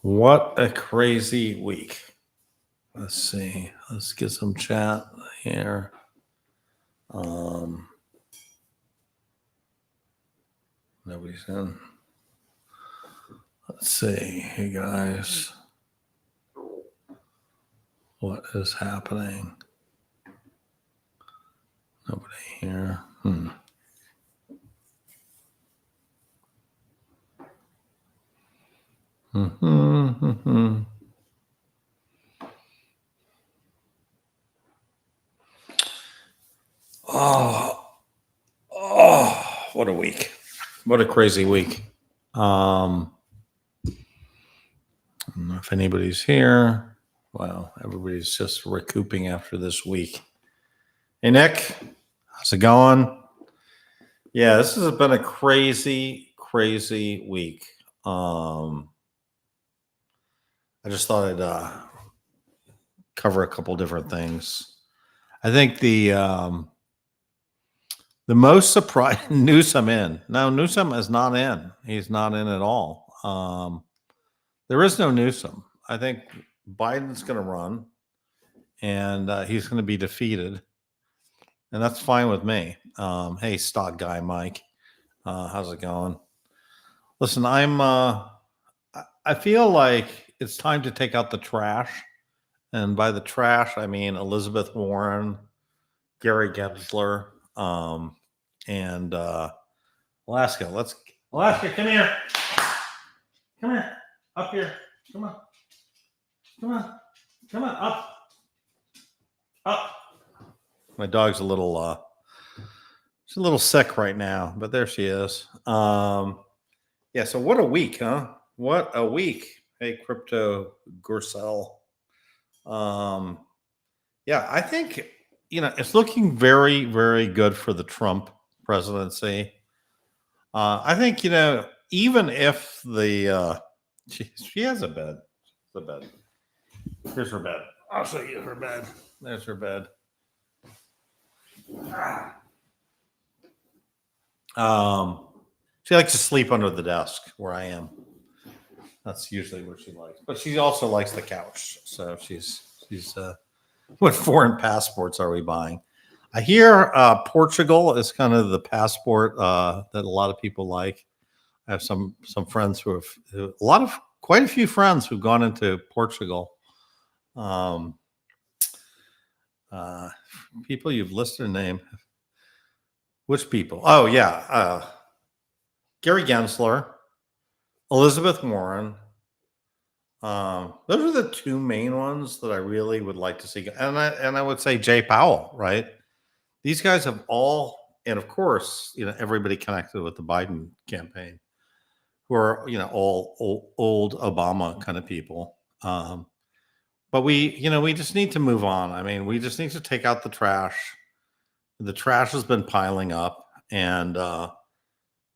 What a crazy week. Let's see. Let's get some chat here. Nobody's in. Let's see. Hey guys. What is happening? Nobody here. Oh, what a week. What a crazy week. I don't know if anybody's here. Wow, everybody's just recouping after this week. Hey, Nick, how's it going? Yeah, this has been a crazy, crazy week. I just thought I'd cover a couple different things. I think the most surprising Newsom in. No, Newsom is not in. He's not in at all. There is no Newsom. I think Biden's going to run, and he's going to be defeated, and that's fine with me. Hey, stock guy Mike, how's it going? Listen, I feel like it's time to take out the trash, and by the trash I mean Elizabeth Warren, Gary Gensler, and Alaska. Alaska, come here. Come here. Up here. Come on. Come on. Come on. Up. Up. My dog's a little she's a little sick right now, but there she is. Yeah, so what a week, huh? What a week. Hey, Crypto Gursel. Yeah, I think it's looking very, very good for the Trump presidency. I think, even if the she has a bed. The bed. Here's her bed. I'll show you her bed. There's her bed. She likes to sleep under the desk where I am. That's usually where she likes. But she also likes the couch. So she's what foreign passports are we buying? I hear Portugal is kind of the passport that a lot of people like. I have some friends who have quite a few friends who've gone into Portugal. People you've listed a name. Which people? Oh yeah, Gary Gensler, Elizabeth Warren. Those are the two main ones that I really would like to see, and I would say Jay Powell, right? These guys have all, and of course, everybody connected with the Biden campaign, who are all old Obama kind of people. But we just need to move on. I mean, we just need to take out the trash. The trash has been piling up, and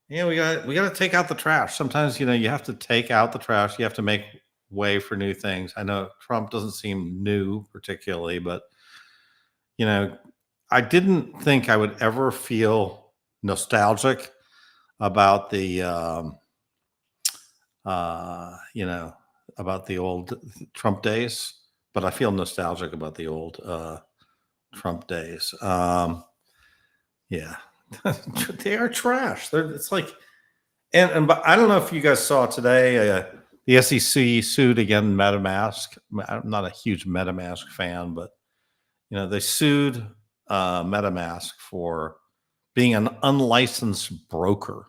we got to take out the trash. Sometimes you have to take out the trash. You have to make way for new things. I know Trump doesn't seem new particularly, but I didn't think I would ever feel nostalgic about the about the old Trump days, but I feel nostalgic about the old Trump days. Yeah, they are trash. It's like, but I don't know if you guys saw today, the SEC sued again MetaMask. I'm not a huge MetaMask fan, but they sued MetaMask for being an unlicensed broker,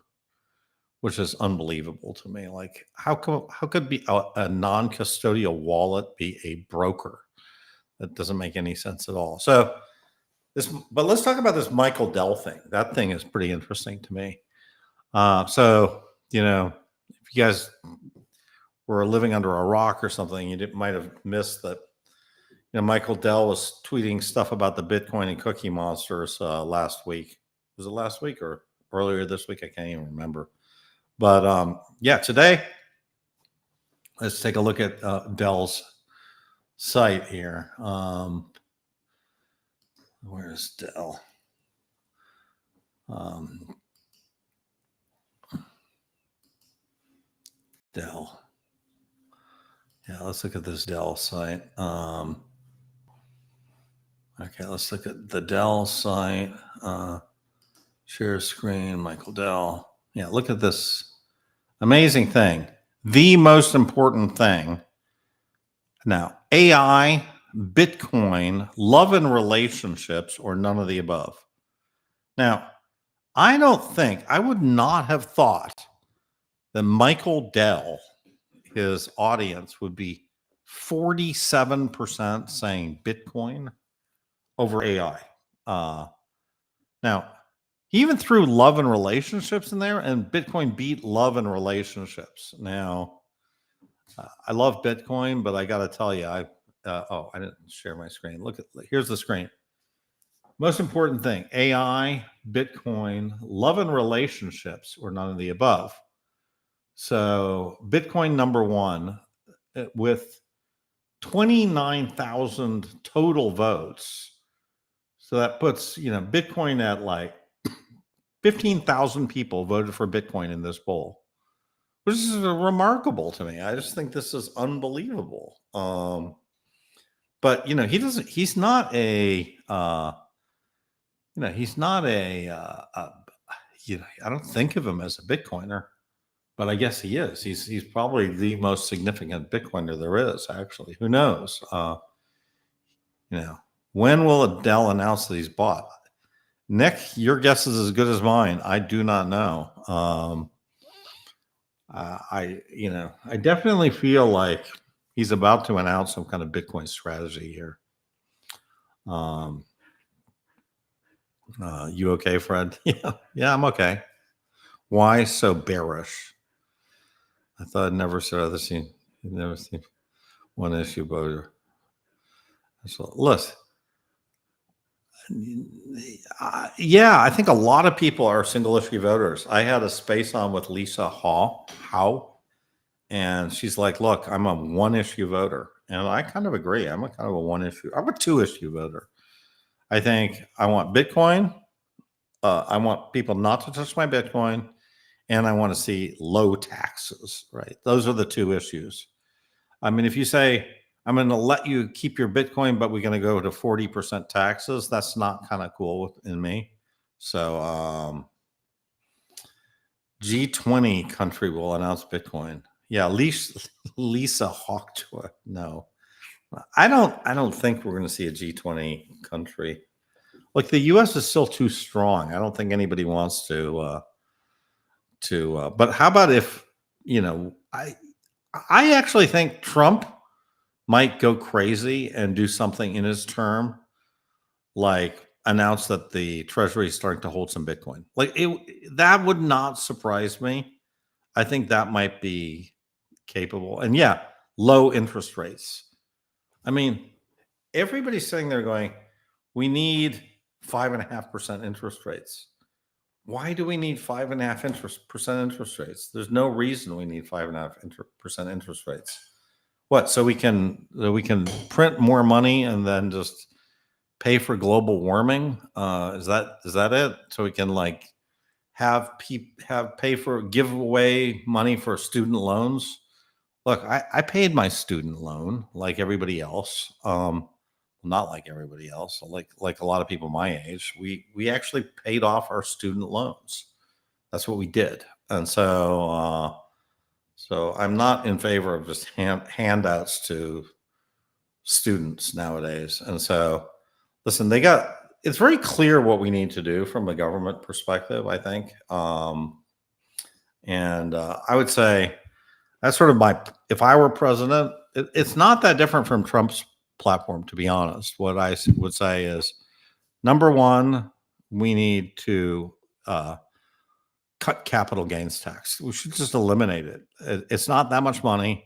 which is unbelievable to me. Like, how could be a non-custodial wallet be a broker? That doesn't make any sense at all. So but let's talk about this Michael Dell thing. That thing is pretty interesting to me. So if you guys were living under a rock or something, you might have missed that. Michael Dell was tweeting stuff about the Bitcoin and Cookie Monsters last week. Was it last week or earlier this week? I can't even remember. But yeah, today, let's take a look at Dell's site here. Where's Dell? Dell. Yeah, let's look at this Dell site. Okay, let's look at the Dell site. Share screen, Michael Dell. Yeah, look at this amazing thing. The most important thing. Now, AI, Bitcoin, love and relationships, or none of the above. Now, I would not have thought that Michael Dell, his audience would be 47% saying Bitcoin over AI. Now, he even threw love and relationships in there, and Bitcoin beat love and relationships. Now, I love Bitcoin, but I got to tell you, I didn't share my screen. Here's the screen. Most important thing: AI, Bitcoin, love and relationships, or none of the above. So, Bitcoin number one with 29,000 total votes. So that puts, Bitcoin at like 15,000 people voted for Bitcoin in this poll, which is remarkable to me. I just think this is unbelievable. But he's not a, I don't think of him as a Bitcoiner, but I guess he is. He's probably the most significant Bitcoiner there is, actually. Who knows? When will Dell announce that he's bought? Nick, your guess is as good as mine. I do not know. I definitely feel like he's about to announce some kind of Bitcoin strategy here. You okay, Fred? Yeah, I'm okay. Why so bearish? I thought I'd never seen one issue voter. So listen, I think a lot of people are single issue voters. I had a space on with Lisa Howe, and she's like, "Look, I'm a one issue voter," and I kind of agree. I'm a two issue voter. I think I want Bitcoin. I want people not to touch my Bitcoin, and I want to see low taxes. Right? Those are the two issues. I mean, if you say I'm going to let you keep your Bitcoin, but we're going to go to 40% taxes, that's not kind of cool in me. So G20 country will announce Bitcoin. Yeah, Lisa Hawkjoy. No, I don't think we're going to see a G20 country. Like the U.S. is still too strong. I don't think anybody wants to. But how about if I actually think Trump might go crazy and do something in his term, like announce that the Treasury is starting to hold some Bitcoin. That would not surprise me. I think that might be capable. And yeah, low interest rates. I mean, everybody's sitting there going, we need 5.5% interest rates. Why do we need 5.5% interest rates? There's no reason we need 5.5% interest rates. What? So we can print more money and then just pay for global warming? Is that it? So we can give away money for student loans? Look, I paid my student loan like everybody else. Not like everybody else. Like a lot of people my age, we actually paid off our student loans. That's what we did, and so I'm not in favor of just handouts to students nowadays. And so, listen, it's very clear what we need to do from a government perspective, I think. And I would say that's sort of if I were president, it's not that different from Trump's platform, to be honest. What I would say is, number one, we need to cut capital gains tax. We should just eliminate it. It's not that much money.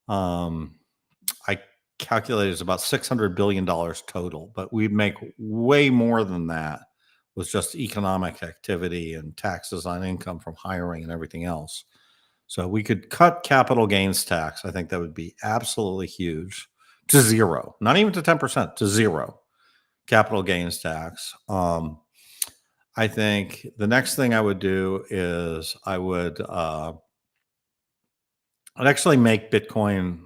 I calculated it's about $600 billion total, but we'd make way more than that with just economic activity and taxes on income from hiring and everything else. So we could cut capital gains tax. I think that would be absolutely huge, to zero, not even to 10%, to zero capital gains tax. I think the next thing I would do is I would I'd actually make Bitcoin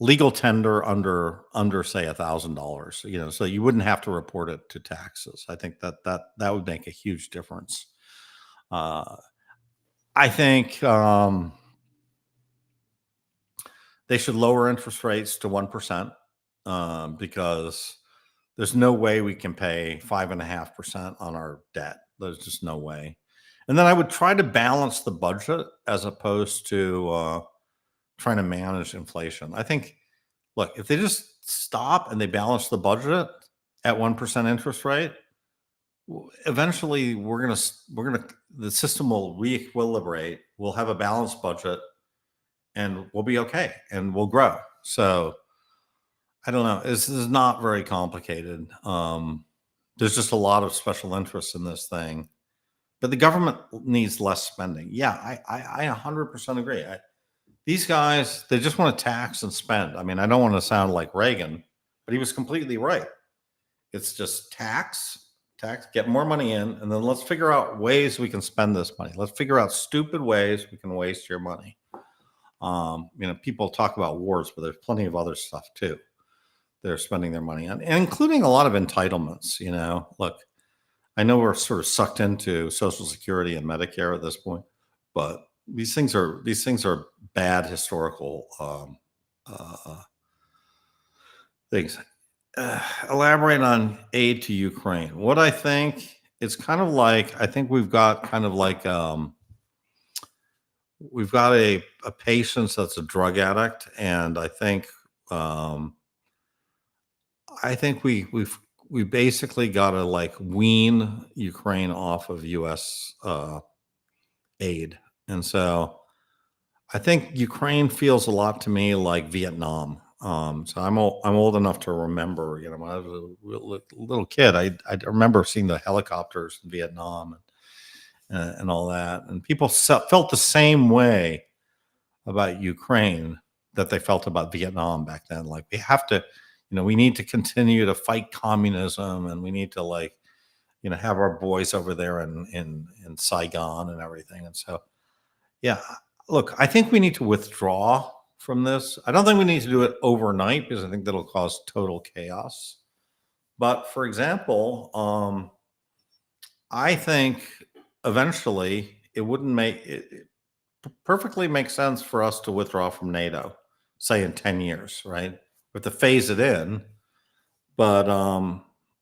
legal tender under say $1,000. So you wouldn't have to report it to taxes. I think that would make a huge difference. Uh, I think they should lower interest rates to 1%, because there's no way we can pay 5.5% on our debt. There's just no way. And then I would try to balance the budget as opposed to trying to manage inflation. I think, look, if they just stop and they balance the budget at 1% interest rate, eventually the system will re-equilibrate. We'll have a balanced budget, and we'll be okay, and we'll grow. So I don't know. This is not very complicated. There's just a lot of special interests in this thing, but the government needs less spending. Yeah, I 100% agree. These guys, they just want to tax and spend. I mean, I don't want to sound like Reagan, but he was completely right. It's just tax, get more money in, and then let's figure out ways we can spend this money. Let's figure out stupid ways we can waste your money. People talk about wars, but there's plenty of other stuff too they're spending their money on, and including a lot of entitlements. Look, I know we're sort of sucked into Social Security and Medicare at this point, but these things are bad historical things. Elaborate on aid to Ukraine. What I think, it's kind of like, I think we've got kind of like we've got a patient that's a drug addict, and I think we basically got to like wean Ukraine off of U.S. Aid, and so I think Ukraine feels a lot to me like Vietnam. So I'm old enough to remember, when I was a little kid, I remember seeing the helicopters in Vietnam and all that, and people felt the same way about Ukraine that they felt about Vietnam back then. Like, we have to, we need to continue to fight communism, and we need to have our boys over there in Saigon and everything. And so, yeah, look, I think we need to withdraw from this. I don't think we need to do it overnight, because I think that'll cause total chaos. But for example, I think eventually it wouldn't make it perfectly make sense for us to withdraw from NATO, say in 10 years, right? We have to phase it in. But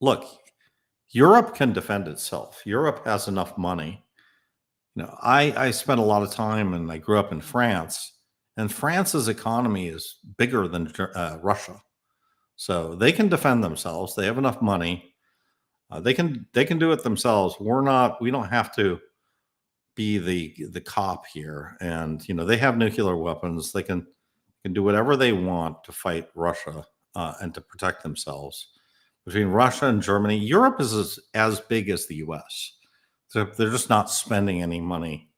look, Europe can defend itself. Europe has enough money. I spent a lot of time, and I grew up in France, and France's economy is bigger than Russia. So they can defend themselves. They have enough money. They can do it themselves. We don't have to be the cop here. And they have nuclear weapons. They can do whatever they want to fight Russia and to protect themselves. Between Russia and Germany, Europe is as big as the US. So they're just not spending any money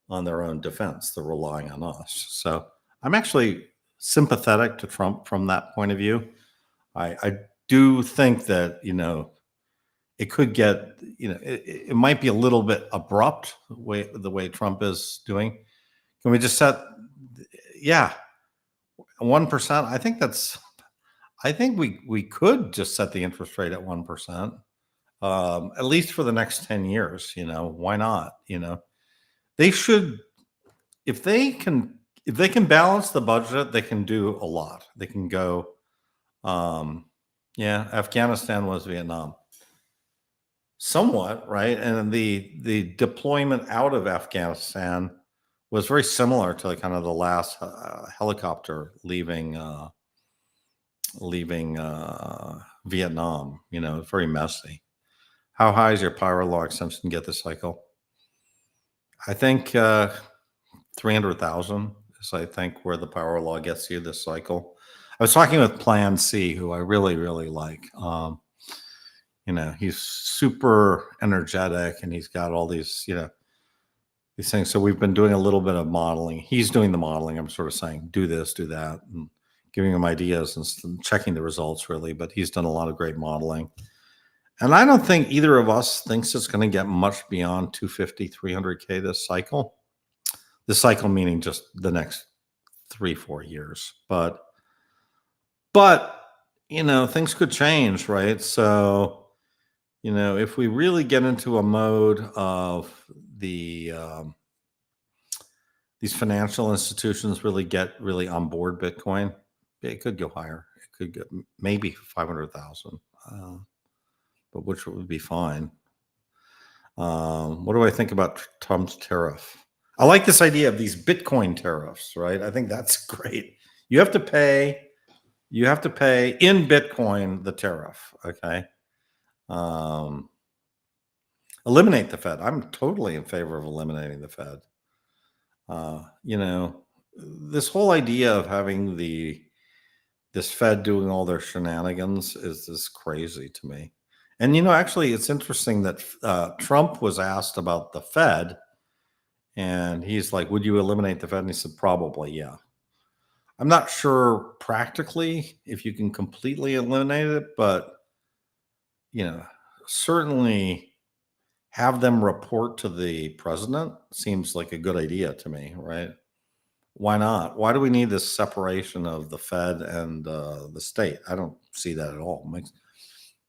on their own defense. They're relying on us. So I'm actually sympathetic to Trump from that point of view. I do think that, it could get, it might be a little bit abrupt the way Trump is doing. Can we just set, 1%? I think we could just set the interest rate at 1%, at least for the next 10 years. Why not? They should, if they can balance the budget, they can do a lot. They can go, Afghanistan was Vietnam. Somewhat, right? And the deployment out of Afghanistan was very similar to kind of the last helicopter leaving Vietnam. Very messy. How high is your power law exemption get this cycle? I think 300,000 is, I think, where the power law gets you this cycle. I was talking with Plan C, who I really, really like. He's super energetic, and he's got all these things. So we've been doing a little bit of modeling. He's doing the modeling. I'm sort of saying, do this, do that, and giving him ideas and checking the results, really. But he's done a lot of great modeling. And I don't think either of us thinks it's going to get much beyond 250, 300K this cycle. This cycle meaning just the next 3-4 years. But things could change, right? So if we really get into a mode of the these financial institutions really on board Bitcoin, it could go higher. It could go maybe 500,000, but which would be fine. What do I think about Trump's tariff? I like this idea of these Bitcoin tariffs, right? I think that's great. You have to pay in Bitcoin the tariff. Okay. Eliminate the Fed. I'm totally in favor of eliminating the Fed. This whole idea of having this Fed doing all their shenanigans is crazy to me. And actually, it's interesting that Trump was asked about the Fed, and he's like, "Would you eliminate the Fed?" And he said, "Probably, yeah." I'm not sure practically if you can completely eliminate it, but certainly have them report to the president seems like a good idea to me, right? Why not? Why do we need this separation of the Fed and the state? I don't see that at all.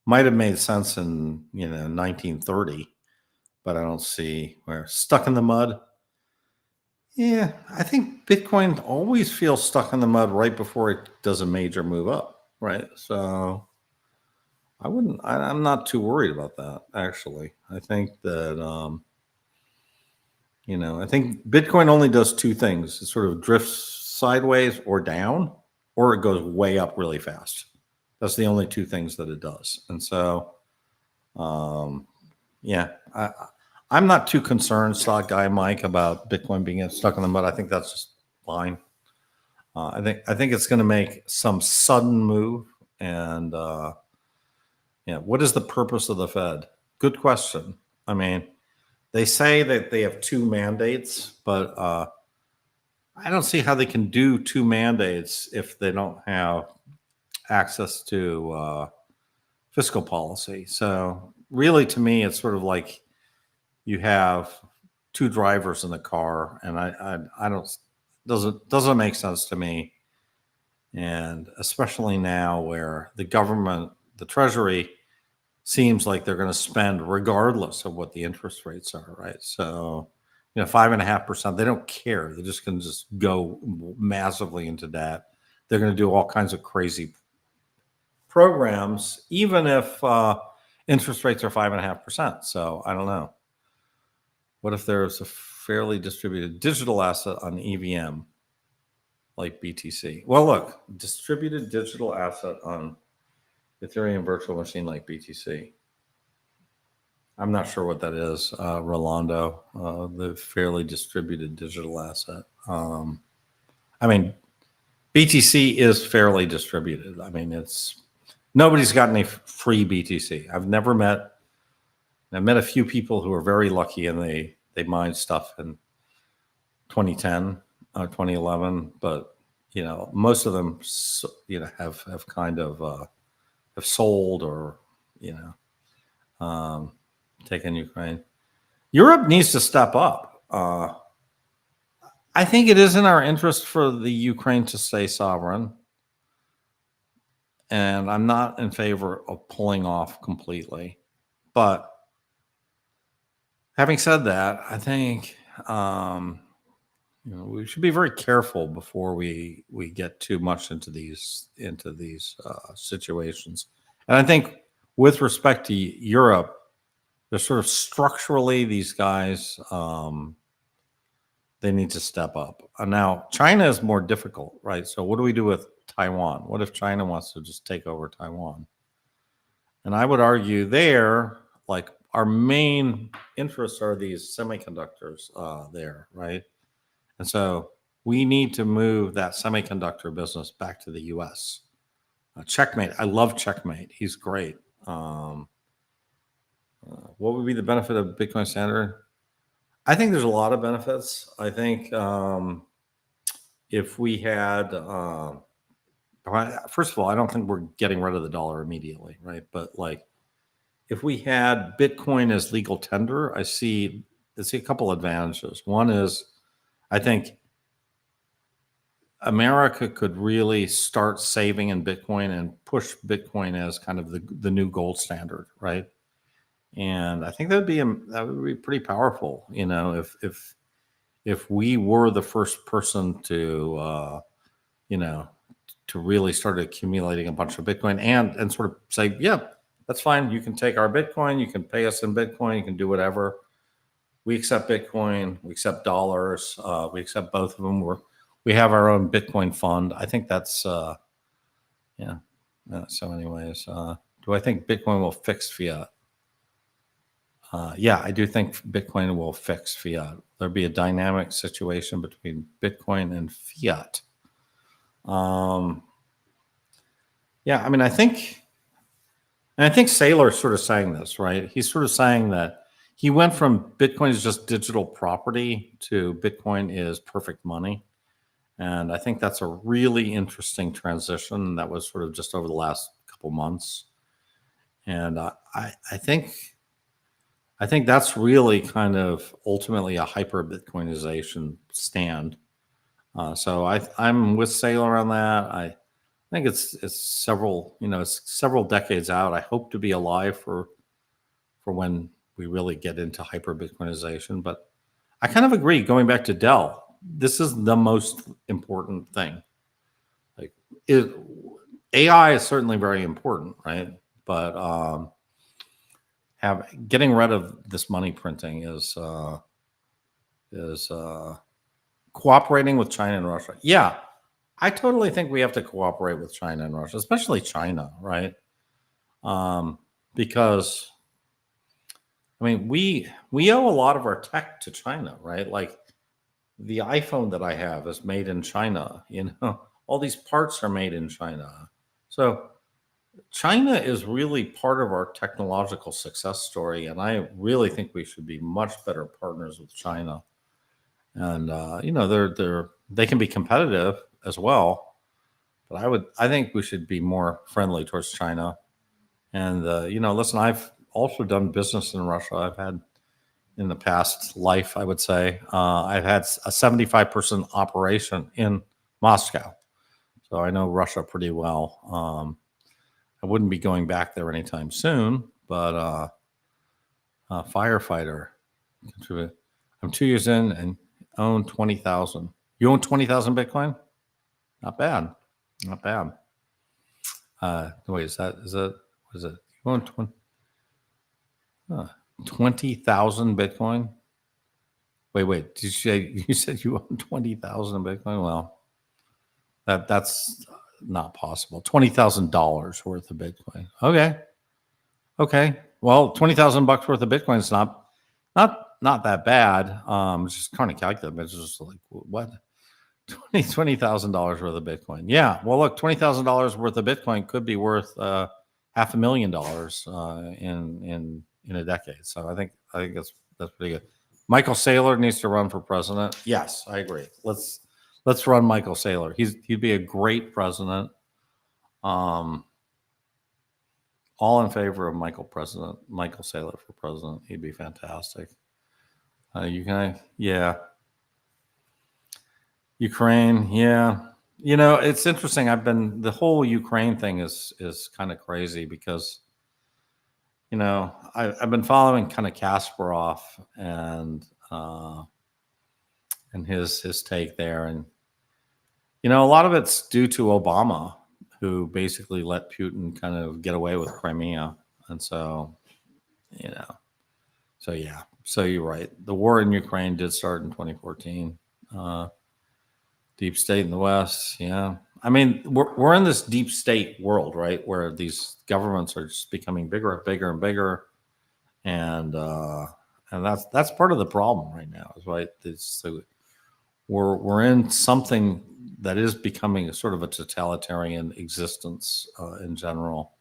Might have made sense in 1930, but I don't see where stuck in the mud. Yeah, I think Bitcoin always feels stuck in the mud right before it does a major move up, right? So I'm not too worried about that, actually. I think that, I think Bitcoin only does two things. It sort of drifts sideways or down, or it goes way up really fast. That's the only two things that it does. And so, yeah, I'm not too concerned, stock guy Mike, about Bitcoin being stuck in the mud. I think that's just fine. I think it's going to make some sudden move. And what is the purpose of the Fed? Good question. I mean, they say that they have two mandates, but I don't see how they can do two mandates if they don't have access to fiscal policy. So really, to me, it's sort of like you have two drivers in the car, and I don't doesn't make sense to me. And especially now, where the government, the Treasury, seems like they're going to spend regardless of what the interest rates are, right? So 5.5%, they don't care. They're just going to just go massively into debt. They're going to do all kinds of crazy programs, even if interest rates are 5.5%. So I don't know. What if there's a fairly distributed digital asset on EVM like BTC? Well, look, distributed digital asset on Ethereum virtual machine like BTC. I'm not sure what that is, Rolando, the fairly distributed digital asset. I mean, BTC is fairly distributed. I mean, nobody's got any free BTC. I've met a few people who are very lucky, and they mined stuff in 2010, 2011, but most of them have kind of have sold or taken Ukraine. Europe needs to step up. I think it is in our interest for the Ukraine to stay sovereign, and I'm not in favor of pulling off completely. But having said that, I think we should be very careful before we get too much into these situations. And I think with respect to Europe, they're sort of structurally, these guys, they need to step up. Now, China is more difficult, right? So what do we do with Taiwan? What if China wants to just take over Taiwan? And I would argue there, like, our main interests are these semiconductors there, right? And so we need to move that semiconductor business back to the US. Checkmate. I love Checkmate. He's great. What would be the benefit of Bitcoin Standard? I think there's a lot of benefits. I think if we had, first of all, I don't think we're getting rid of the dollar immediately, right? But like, if we had Bitcoin as legal tender, I see a couple advantages. One is, I think America could really start saving in Bitcoin and push Bitcoin as kind of the new gold standard, right? And I think that would be pretty powerful, if we were the first person to you know to really start accumulating a bunch of Bitcoin and sort of say, yeah, that's fine. You can take our Bitcoin, you can pay us in Bitcoin, you can do whatever. We accept Bitcoin, we accept dollars, we accept both of them. We have our own Bitcoin fund. I think that's yeah. So, anyways, do I think Bitcoin will fix fiat? Yeah, I do think Bitcoin will fix fiat. There'll be a dynamic situation between Bitcoin and fiat. Um, yeah, I mean, I think Saylor's sort of saying this, right? He's sort of saying that he went from Bitcoin is just digital property to Bitcoin is perfect money. And I think that's a really interesting transition that was sort of just over the last couple months. And I think that's really kind of ultimately a hyper Bitcoinization stand. So I'm with Saylor on that. I think it's several decades out. I hope to be alive for when we really get into hyper Bitcoinization. But I kind of agree. Going back to Dell, this is the most important thing. Like it, AI is certainly very important, right? But getting rid of this money printing is cooperating with China and Russia. Yeah, I totally think we have to cooperate with China and Russia, especially China, right? Because I mean, we owe a lot of our tech to China, right? Like the iPhone that I have is made in China. All these parts are made in China. So China is really part of our technological success story, and I really think we should be much better partners with China. And they can be competitive as well, but I think we should be more friendly towards China. And listen, I've also done business in Russia. I've had in the past life, I would say, I've had a 75% operation in Moscow, so I know Russia pretty well. I wouldn't be going back there anytime soon, but firefighter. I'm 2 years in and own 20,000. You own 20,000 Bitcoin? Not bad. Not bad. Wait, what is it? You own 20,000 Bitcoin? Wait. Did you said you own 20,000 Bitcoin? Well, that's not possible. $20,000 worth of Bitcoin. Okay. Well, $20,000 worth of Bitcoin is not that bad. It's just kind of calculated. It's just like what $20,000 worth of Bitcoin. Yeah. Well, look, $20,000 worth of Bitcoin could be worth $500,000 in a decade. So I think that's pretty good. Michael Saylor needs to run for president. Yes, I agree. Let's run Michael Saylor. He'd be a great president. All in favor of Michael Saylor for president. He'd be fantastic. Yeah. Ukraine, yeah. It's interesting. The whole Ukraine thing is kind of crazy because, I've been following kind of Kasparov and his take there, and a lot of it's due to Obama, who basically let Putin kind of get away with Crimea, and so yeah. So you're right. The war in Ukraine did start in 2014. Deep state in the West, yeah. I mean, we're in this deep state world, right, where these governments are just becoming bigger and bigger and bigger, and that's part of the problem right now, is right. We're in something that is becoming a sort of a totalitarian existence in general.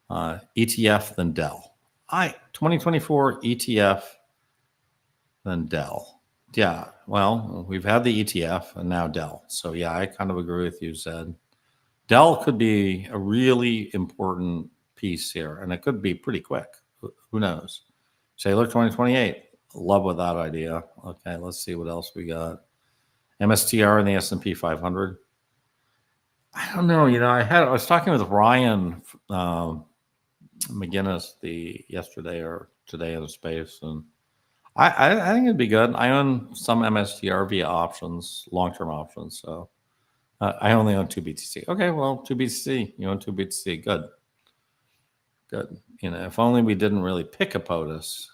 ETF then Dell. 2024 ETF then Dell. Yeah, well, we've had the ETF and now Dell. So yeah, I kind of agree with you, Zed. Dell could be a really important piece here, and it could be pretty quick. Who knows? Saylor 2028. Love with that idea. Okay, let's see what else we got. MSTR in the S&P 500. I don't know. I was talking with Ryan McGinnis yesterday or today in the space, and I think it'd be good. I own some MSTR via options, long-term options. So I only own 2 BTC. Okay, well, 2 BTC. You own 2 BTC. Good. If only we didn't really pick a POTUS.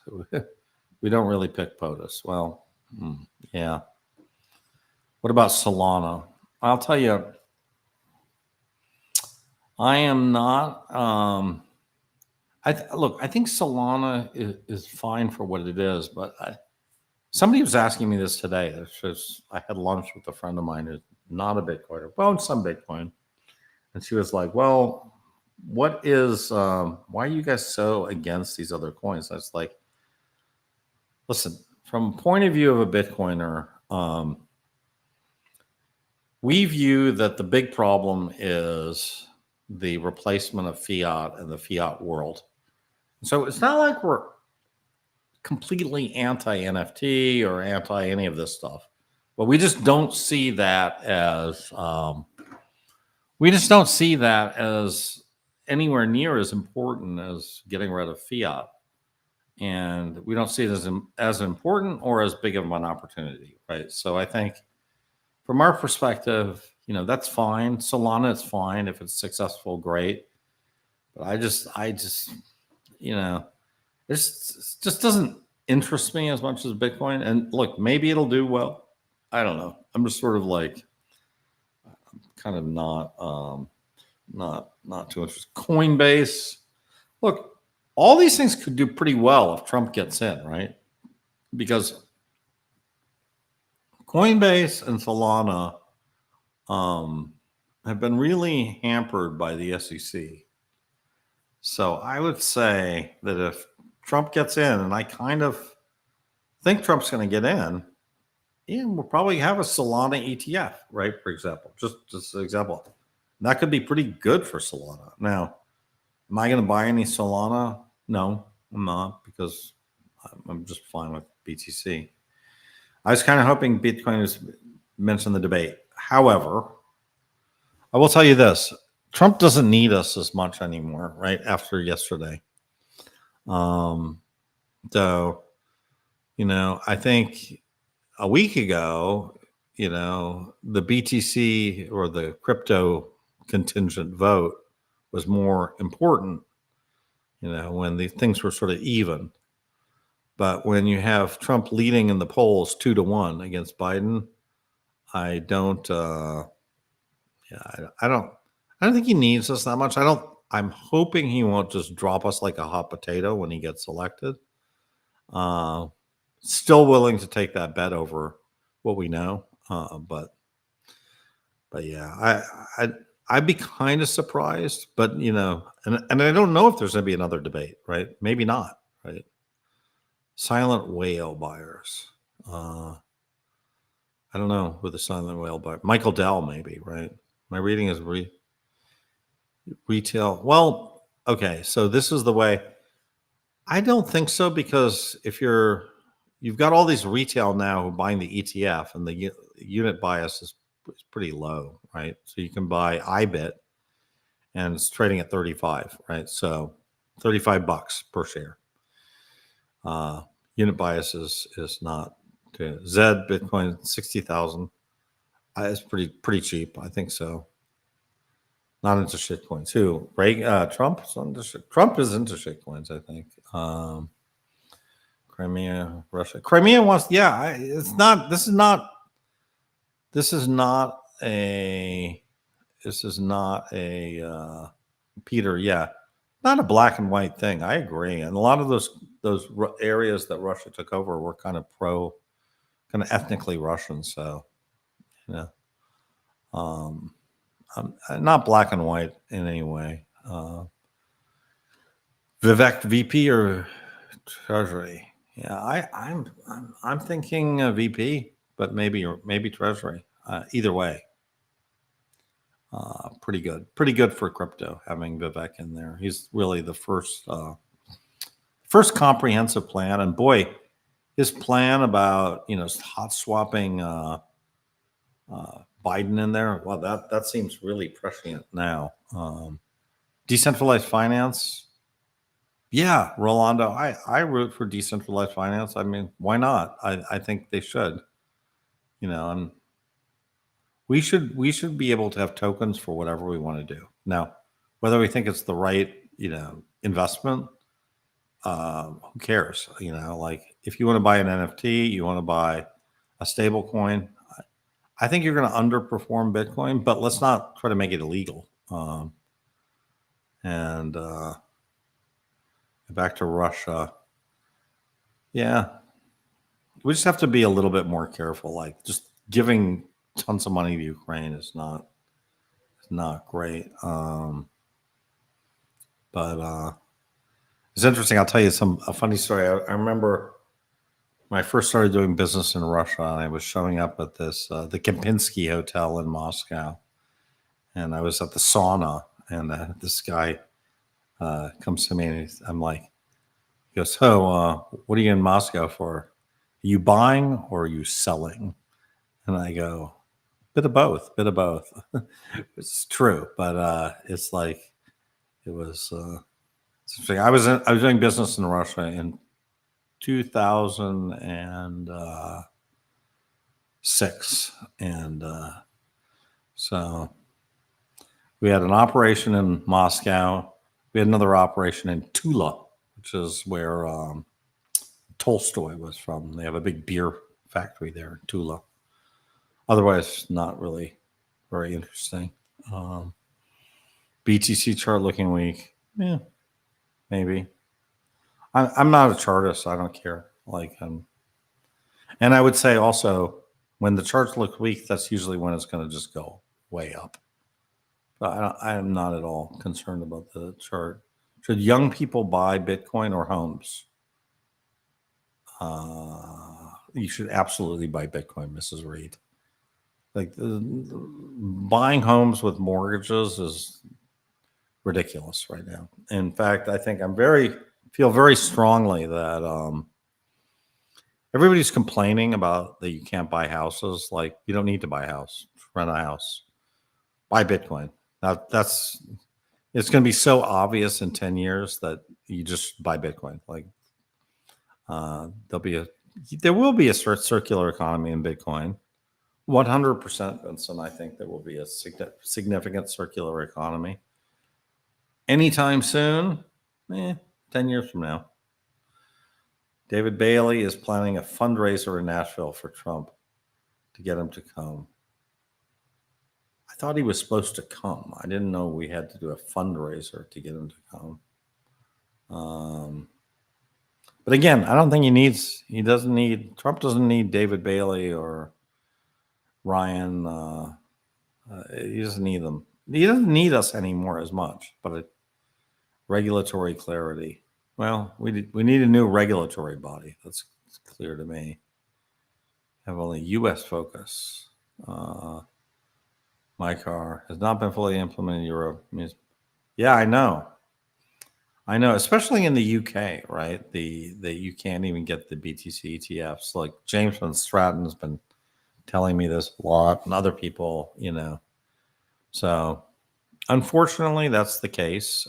We don't really pick POTUS. Well, yeah. What about Solana? I'll tell you, I am not. I think Solana is fine for what it is, but somebody was asking me this today. I had lunch with a friend of mine who's not a Bitcoiner, well, some Bitcoin, and she was like, "Well, why are you guys so against these other coins?" I was like, "Listen, from a point of view of a Bitcoiner, we view that the big problem is the replacement of fiat and the fiat world. So it's not like we're completely anti-NFT or anti any of this stuff, but we just don't see that as anywhere near as important as getting rid of fiat, and we don't see it as important or as big of an opportunity, right? So I think, from our perspective, that's fine. Solana is fine if it's successful, great. But I just, this just doesn't interest me as much as Bitcoin. And look, maybe it'll do well. I don't know. I'm just sort of like, kind of not too interested. Coinbase. Look, all these things could do pretty well if Trump gets in, right? Because Coinbase and Solana have been really hampered by the SEC. So I would say that if Trump gets in, and I kind of think Trump's going to get in, we'll probably have a Solana ETF, right? For example, just an example. And that could be pretty good for Solana. Now, am I going to buy any Solana? No, I'm not, because I'm just fine with BTC. I was kind of hoping Bitcoin was mentioned in the debate. However, I will tell you this. Trump doesn't need us as much anymore, right? After yesterday. So, I think a week ago, the BTC or the crypto contingent vote was more important, when the things were sort of even. But when you have Trump leading in the polls 2-1 against Biden, I don't think he needs us that much. I'm hoping he won't just drop us like a hot potato when he gets elected. Still willing to take that bet over what we know. But yeah, I'd be kind of surprised, but and I don't know if there's going to be another debate, right? Maybe not, right? Silent whale buyers. I don't know who the silent whale buyer. Michael Dell, maybe, right? My reading is retail. Well, okay. So this is the way. I don't think so, because if you've got all these retail now who are buying the ETF, and the unit bias is pretty low, right? So you can buy IBIT, and it's trading at 35, right? So $35 per share. Unit bias is not. Zed Bitcoin 60,000. It's pretty cheap. I think so. Not into shitcoins too. Trump is into shitcoins, I think. Crimea, Russia. Crimea wants. Yeah, it's not. This is not a. Peter. Yeah, not a black and white thing. I agree. And a lot of those areas that Russia took over were kind of ethnically Russian. So, not black and white in any way. Vivek, VP or Treasury? Yeah, I'm thinking VP, but maybe Treasury. Either way, pretty good for crypto having Vivek in there. He's really the first comprehensive plan, and boy, his plan about hot swapping Biden in there. Well, that seems really prescient now. Decentralized finance. Yeah, Rolando, I root for decentralized finance. I mean, why not? I think they should. And we should be able to have tokens for whatever we want to do. Now, whether we think it's the right, investment, who cares? Like if you want to buy an NFT, you want to buy a stable coin. I think you're going to underperform Bitcoin, but let's not try to make it illegal. And back to Russia. Yeah, we just have to be a little bit more careful. Like just giving tons of money to Ukraine is not great. But it's interesting. I'll tell you a funny story. I remember when I first started doing business in Russia, and I was showing up at the Kempinski Hotel in Moscow, and I was at the sauna, and this guy comes to me, and I'm like, he goes, "So, what are you in Moscow for? Are you buying or are you selling?" And I go, "Bit of both, bit of both." It's true, but it's like it was. It's interesting. I was doing business in Russia in 2006, and so we had an operation in Moscow. We had another operation in Tula, which is where Tolstoy was from. They have a big beer factory there in Tula. Otherwise, not really very interesting. BTC chart looking weak. Yeah, maybe. I'm not a chartist. So I don't care. And I would say also when the charts look weak, that's usually when it's going to just go way up. But I am not at all concerned about the chart. Should young people buy Bitcoin or homes? You should absolutely buy Bitcoin, Mrs. Reed. Like buying homes with mortgages is ridiculous right now. In fact, I think feel very strongly that everybody's complaining about that you can't buy houses. Like you don't need to buy a house, rent a house, buy Bitcoin. It's going to be so obvious in 10 years that you just buy Bitcoin. Like there will be a circular economy in Bitcoin. 100%, Vincent. I think there will be a significant circular economy anytime soon. 10 years from now. David Bailey is planning a fundraiser in Nashville for Trump to get him to come. I thought he was supposed to come. I didn't know we had to do a fundraiser to get him to come. But again, I don't think Trump doesn't need David Bailey or Ryan. He doesn't need them. He doesn't need us anymore as much, but regulatory clarity. Well, we need a new regulatory body. That's clear to me. Have only U.S. focus. My car has not been fully implemented in Europe. Yeah, I know, especially in the UK, right? You can't even get the BTC ETFs. Like James Van Stratton's been telling me this a lot, and other people, So, unfortunately, that's the case.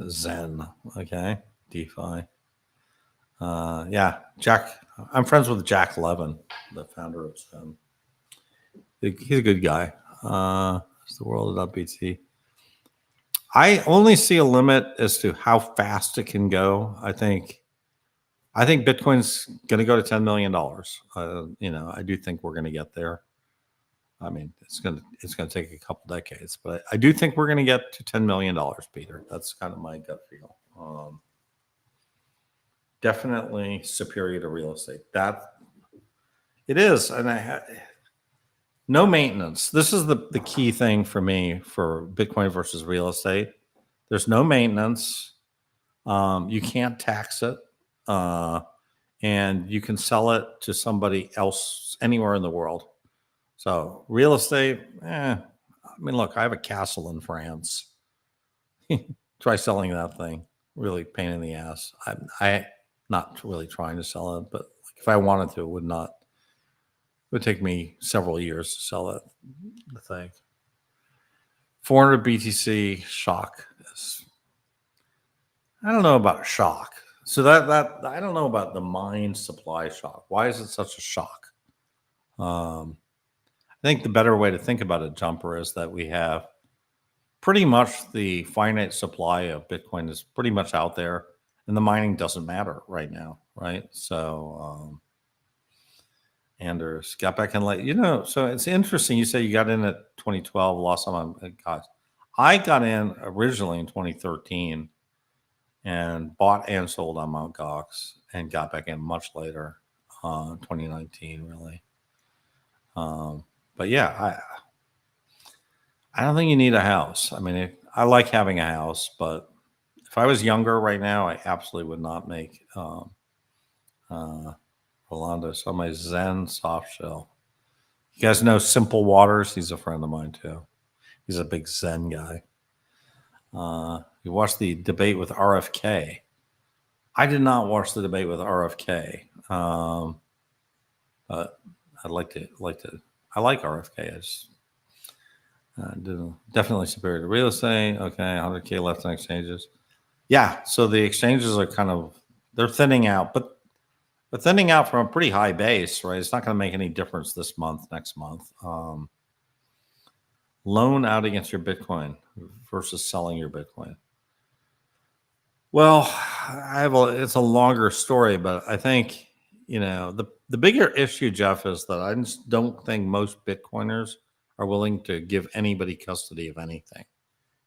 Zen, okay, DeFi. Yeah, Jack. I'm friends with Jack Levin, the founder of Zen. He's a good guy. It's the world of BTC. I only see a limit as to how fast it can go. I think Bitcoin's going to go to $10 million. I do think we're going to get there. I mean, it's going to take a couple decades, but I do think we're going to get to $10 million, Peter. That's kind of my gut feel. Definitely superior to real estate. That it is, and no maintenance. This is the key thing for me for Bitcoin versus real estate. There's no maintenance. You can't tax it, and you can sell it to somebody else anywhere in the world. So real estate, I mean, look, I have a castle in France. Try selling that thing. Really pain in the ass. I not really trying to sell it, but if I wanted to, it would not would take me several years to sell that, I think. 400 BTC shock. I don't know about a shock. So that I don't know about the mine supply shock. Why is it such a shock? I think the better way to think about a jumper is that we have pretty much the finite supply of Bitcoin is pretty much out there, and the mining doesn't matter right now, right? So, Anders got back in late, So it's interesting. You say you got in at 2012. Lost some. I got in originally in 2013 and bought and sold on Mt. Gox and got back in much later, 2019, really. But yeah, I don't think you need a house. I mean, I like having a house, but if I was younger right now, I absolutely would not make Rolando. So my Zen soft shell. You guys know Simple Waters? He's a friend of mine too. He's a big Zen guy. You watched the debate with RFK. I did not watch the debate with RFK, but I'd like to. I like RFK. I just definitely superior to real estate. Okay, 100K left in exchanges. Yeah, so the exchanges are they're thinning out, but thinning out from a pretty high base, right? It's not going to make any difference this month, next month. Loan out against your Bitcoin versus selling your Bitcoin. Well, it's a longer story, but I think, the bigger issue, Jeff, is that I just don't think most Bitcoiners are willing to give anybody custody of anything.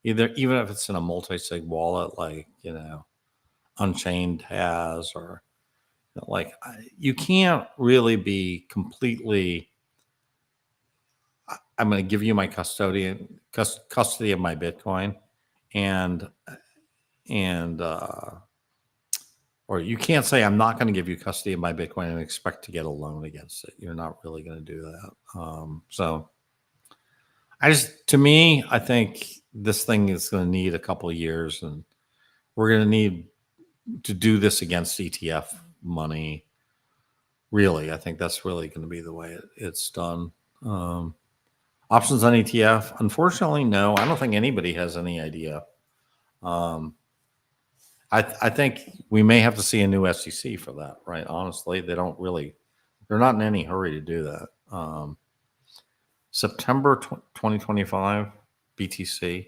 Even if it's in a multi-sig wallet, like, Unchained has, or you can't really be completely, I'm going to give you my custody of my Bitcoin, or you can't say I'm not going to give you custody of my Bitcoin and expect to get a loan against it. You're not really going to do that. So to me, I think this thing is going to need a couple of years, and we're going to need to do this against ETF money. Really, I think that's really going to be the way it's done. Options on ETF, unfortunately, no. I don't think anybody has any idea. I think we may have to see a new SEC for that, right? Honestly, they're not in any hurry to do that. September 2025, BTC.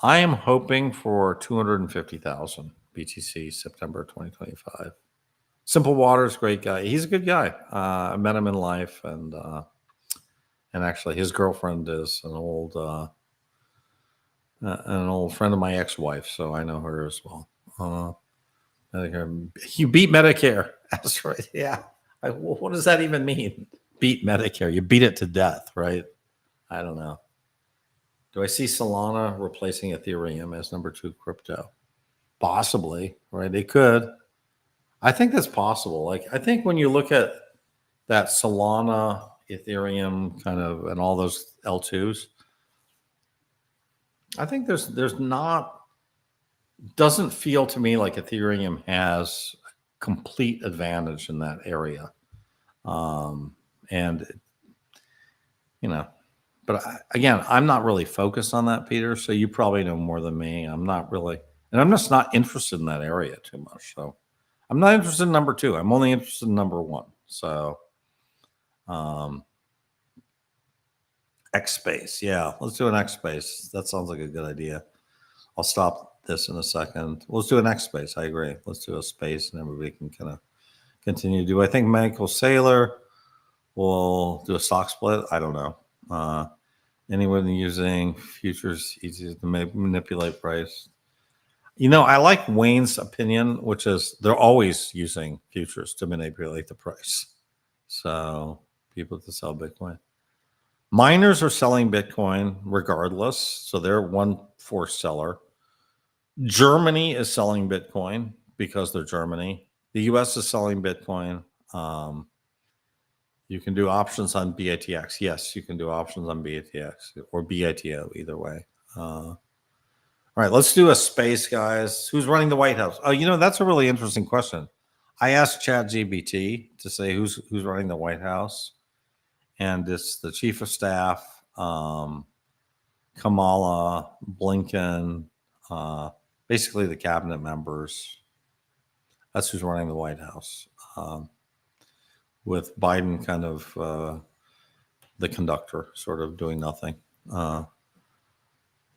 I am hoping for 250,000 BTC September 2025. Simple Waters, great guy. He's a good guy. I met him in life, and actually, his girlfriend is an old friend of my ex-wife, so I know her as well. You beat Medicare. That's right. Yeah. What does that even mean? Beat Medicare. You beat it to death, right? I don't know. Do I see Solana replacing Ethereum as number 2 crypto? Possibly, right? They could. I think that's possible. I think when you look at that Solana, Ethereum and all those L2s, I think doesn't feel to me like Ethereum has complete advantage in that area. But again, I'm not really focused on that, Peter. So you probably know more than me. I'm not really, and I'm just not interested in that area too much. So I'm not interested in number 2. I'm only interested in number 1. So, X space. Yeah, let's do an X space. That sounds like a good idea. I'll stop this in a second. Let's do an X space. I agree. Let's do a space, and everybody can kind of continue. Do I think Michael Saylor will do a stock split? I don't know. Anyone using futures easy to manipulate price? I like Wayne's opinion, which is they're always using futures to manipulate the price. So people to sell Bitcoin. Miners are selling Bitcoin regardless. So they're one forced seller. Germany is selling Bitcoin because they're Germany. The US is selling Bitcoin. You can do options on BATX. Yes, you can do options on BATX or BITO, either way. All right, let's do a space, guys. Who's running the White House? Oh, that's a really interesting question. I asked ChatGPT to say who's running the White House, and it's the chief of staff, Kamala, Blinken, basically the cabinet members. That's who's running the White House, with Biden kind of the conductor, sort of doing nothing.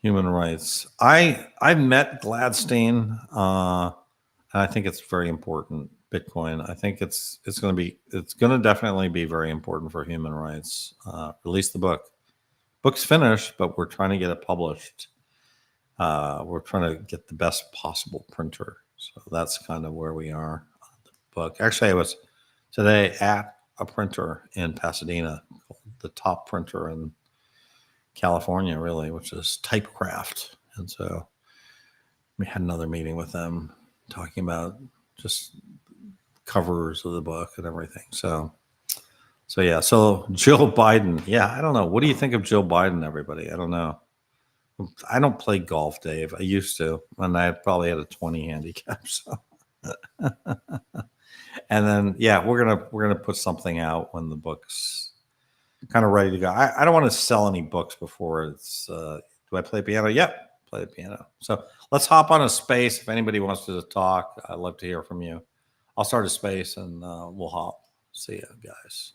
Human rights. I've met Gladstein, and I think it's very important. Bitcoin. I think it's going to definitely be very important for human rights. Release the book. Book's finished, but we're trying to get it published. We're trying to get the best possible printer. So that's kind of where we are on the book. Actually, I was today at a printer in Pasadena, the top printer in California, really, which is Typecraft. And so we had another meeting with them talking about just covers of the book and everything. So yeah. So Joe Biden. Yeah, I don't know. What do you think of Joe Biden, everybody? I don't know. I don't play golf, Dave. I used to, and I probably had a 20 handicap. So, and then yeah, we're gonna put something out when the book's kind of ready to go. I don't want to sell any books before it's. Do I play piano? Yep, play the piano. So let's hop on a space. If anybody wants to talk, I'd love to hear from you. I'll start a space and we'll hop. See you guys.